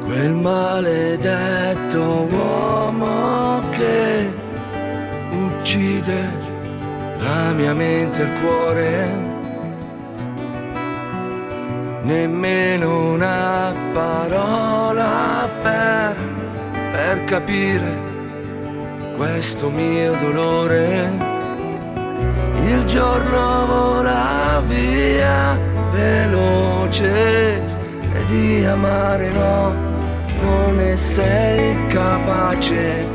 Quel maledetto uomo che uccide la mia mente e il cuore, nemmeno una parola per capire questo mio dolore. Il giorno vola via veloce e di amare no, non ne sei capace.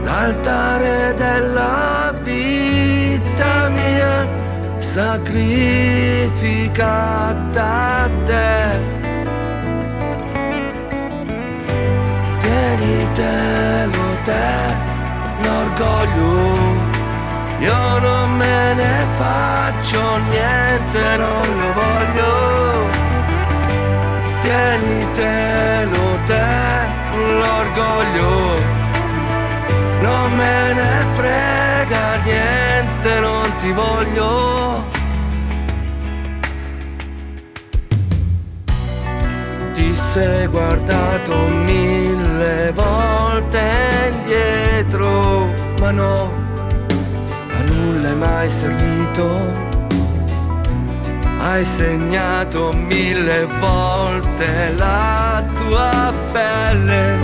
L'altare della vita mia sacrificata a te. Tienitelo te, l'orgoglio. Io non me ne faccio niente, non lo voglio. Tienitelo te, l'orgoglio. Non me ne frega niente, non ti voglio. Ti sei guardato 1000 volte indietro, ma no, a nulla è mai servito. Hai segnato 1000 volte la tua pelle,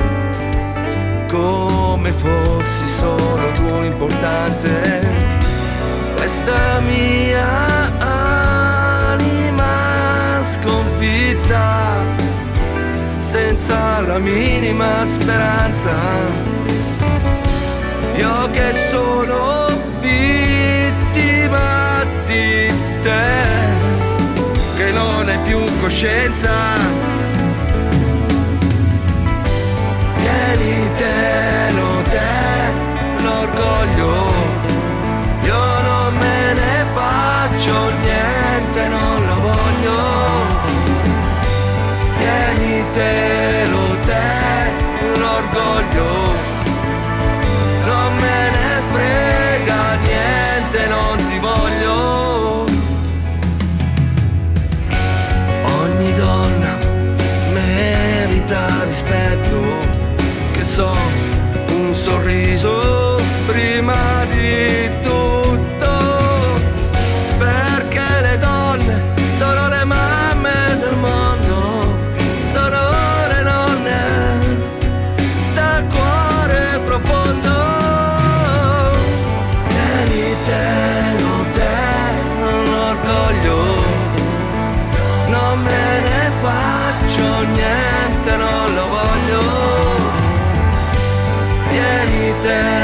come fossi solo tu importante. Questa mia anima sconfitta, senza la minima speranza. Io che sono vittima di te, che non hai più coscienza. Tienitelo te, l'orgoglio. Io non me ne faccio niente, non lo voglio. Tienitelo te, l'orgoglio. Non me ne frega niente, non ti voglio. Ogni donna merita rispetto, che so, un sorriso prima di tutto, perché le donne sono le mamme del mondo, sono le nonne dal cuore profondo. Tienitelo te, l'orgoglio. Non me ne faccio niente, non lo voglio. Tienitelo